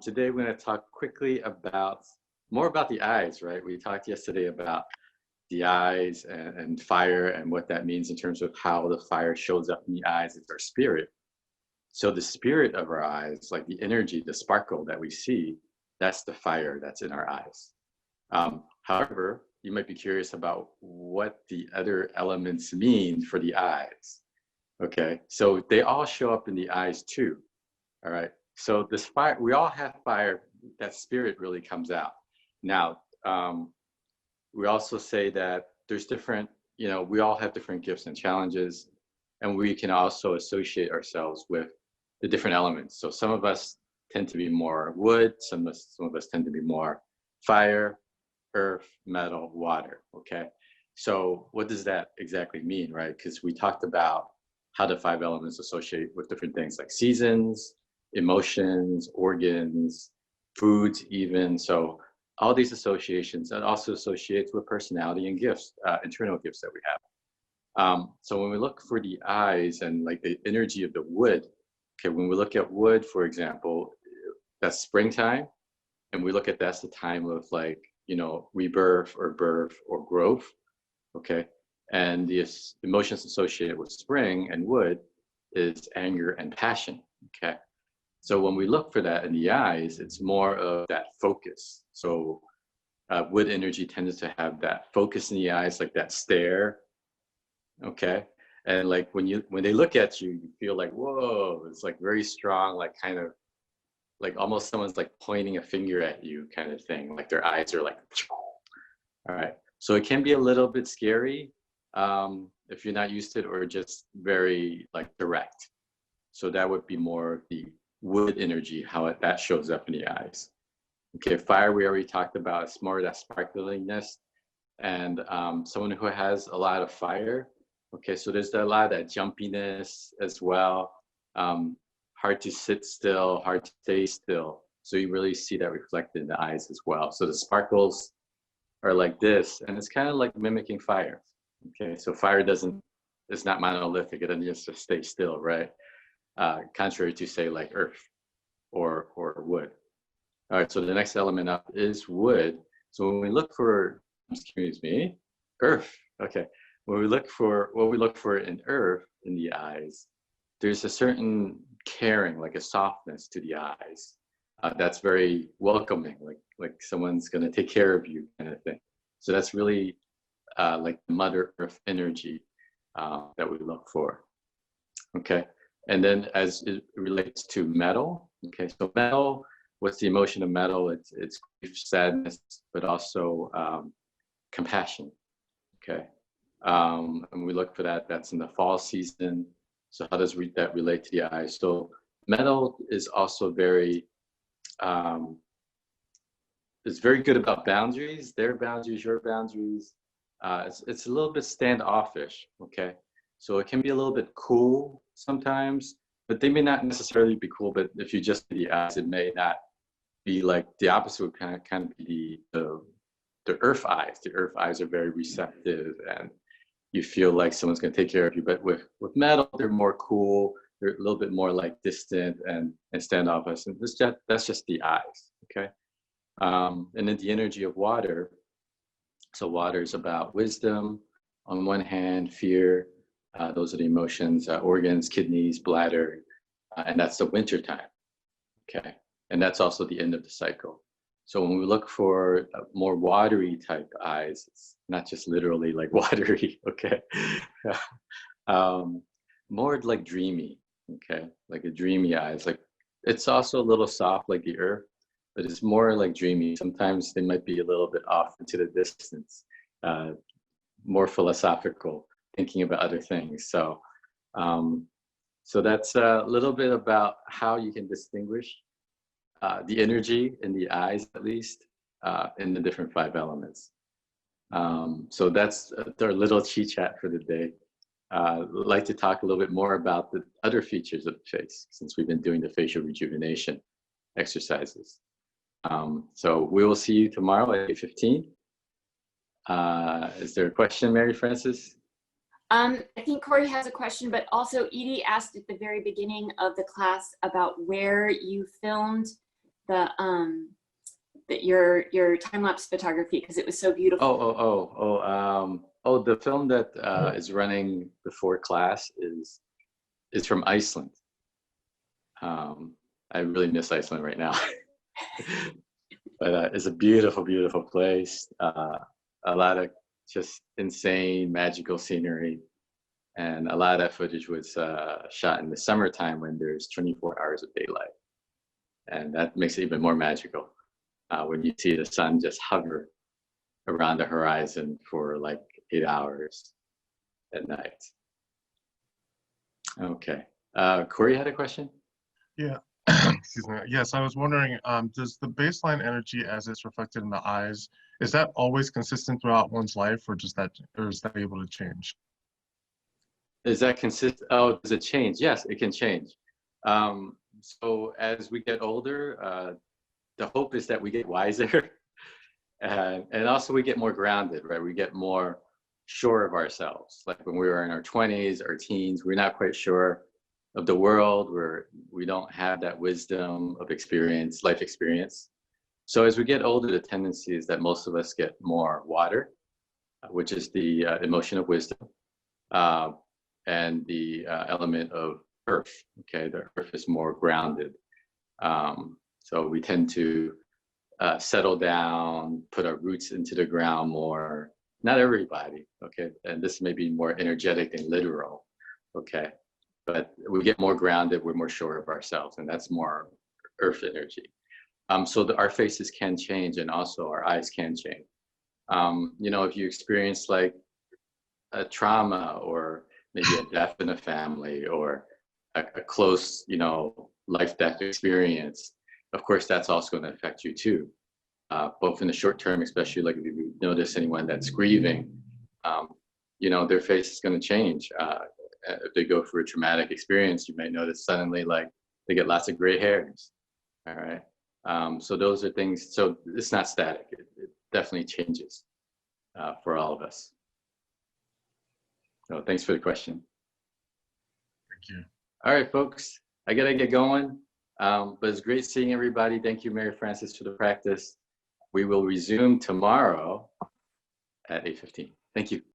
Today we're going to talk quickly about more about the eyes, right? We talked yesterday about the eyes and fire and what that means in terms of how the fire shows up in the eyes. It's our spirit. So the spirit of our eyes, like the energy, the sparkle that we see, that's the fire that's in our eyes. However, you might be curious about what the other elements mean for the eyes. Okay, so they all show up in the eyes too. All right. So this fire, we all have fire. That spirit really comes out. Now, we also say that there's different, we all have different gifts and challenges, and we can also associate ourselves with the different elements. So some of us tend to be more wood, some of us tend to be more fire, earth, metal, water. Okay. So what does that exactly mean, right? Because we talked about how the five elements associate with different things like seasons, emotions, organs, foods even. So all these associations, that also associates with personality and gifts, internal gifts that we have. So when we look for the eyes and like the energy of the wood, okay, when we look at wood, for example, that's springtime, and we look at that's the time of like, rebirth or birth or growth, okay? And the emotions associated with spring and wood is anger and passion, okay? So when we look for that in the eyes, it's more of that focus. So wood energy tends to have that focus in the eyes, like that stare, okay? And like when they look at you, you feel like, whoa, it's like very strong, like kind of like almost someone's like pointing a finger at you kind of thing. Like their eyes are like, all right. So it can be a little bit scary if you're not used to it, or just very like direct. So that would be more of the wood energy, how that shows up in the eyes. Okay, fire we already talked about. It's more of that sparkliness, and someone who has a lot of fire. Okay, so there's a lot of that jumpiness as well. Hard to sit still, hard to stay still. So you really see that reflected in the eyes as well. So the sparkles are like this, and it's kind of like mimicking fire. Okay, so fire it's not monolithic. It doesn't just stay still, right? Contrary to say like earth or wood. All right, so the next element up is wood. So when we look for, earth. Okay, when we look for what we look for in earth in the eyes, there's a certain caring, like a softness to the eyes. That's very welcoming, like someone's gonna take care of you, kind of thing. So that's really like Mother Earth energy that we look for. Okay. And then as it relates to metal, okay, so metal, what's the emotion of metal? It's grief, sadness, but also compassion, okay? And we look for that, that's in the fall season. So how does that relate to the eyes? So metal is also it's very good about boundaries, their boundaries, your boundaries. It's a little bit standoffish, okay? So it can be a little bit cool sometimes, but they may not necessarily be cool. But if you just see the eyes, it may not be like the opposite would kind of be the earth eyes. The earth eyes are very receptive, and you feel like someone's going to take care of you. But with metal, they're more cool. They're a little bit more like distant and standoffish. And that's just the eyes, okay? And then the energy of water. So water is about wisdom on one hand, fear. Those are the emotions, organs, kidneys, bladder, and that's the winter time, okay? And that's also the end of the cycle. So when we look for more watery type eyes, it's not just literally like watery, okay? More like dreamy, okay? Like a dreamy eyes. Like it's also a little soft like the earth, but it's more like dreamy. Sometimes they might be a little bit off into the distance, more philosophical, thinking about other things. So, so that's a little bit about how you can distinguish the energy in the eyes, at least, in the different five elements. So that's our little chit chat for the day. I'd like to talk a little bit more about the other features of the face, since we've been doing the facial rejuvenation exercises. So we will see you tomorrow at 8:15. Is there a question, Mary Frances? I think Corey has a question, but also Edie asked at the very beginning of the class about where you filmed your time lapse photography because it was so beautiful. The film that is running before class is from Iceland. I really miss Iceland right now. But it's a beautiful, beautiful place. A lot of just insane, magical scenery. And a lot of that footage was shot in the summertime when there's 24 hours of daylight. And that makes it even more magical when you see the sun just hover around the horizon for like 8 hours at night. Okay. Corey had a question? Yeah. Excuse me. Yes, I was wondering, does the baseline energy as it's reflected in the eyes, is that always consistent throughout one's life, or is that able to change? Is that consistent? Oh, does it change? Yes, it can change. So as we get older, the hope is that we get wiser and also we get more grounded, right? We get more sure of ourselves. Like when we were in our 20s or teens, we're not quite sure of the world, we don't have that wisdom of experience, life experience. So as we get older, the tendency is that most of us get more water, which is the emotion of wisdom, and the element of earth. Okay, the earth is more grounded. So we tend to settle down, put our roots into the ground more. Not everybody, okay, and this may be more energetic and literal, okay, but we get more grounded, we're more sure of ourselves, and that's more earth energy. So our faces can change, and also our eyes can change. You know, if you experience like a trauma or maybe a death in a family or a close, you know, life-death experience, of course, that's also going to affect you too. Both in the short term, especially like if you notice anyone that's grieving, you know, their face is going to change. If they go through a traumatic experience, you may notice suddenly like they get lots of gray hairs. All right. So those are things, so it's not static. It definitely changes for all of us. So thanks for the question. Thank you. All right, folks, I gotta get going. But it's great seeing everybody. Thank you, Mary Frances, for the practice. We will resume tomorrow at 8:15. Thank you.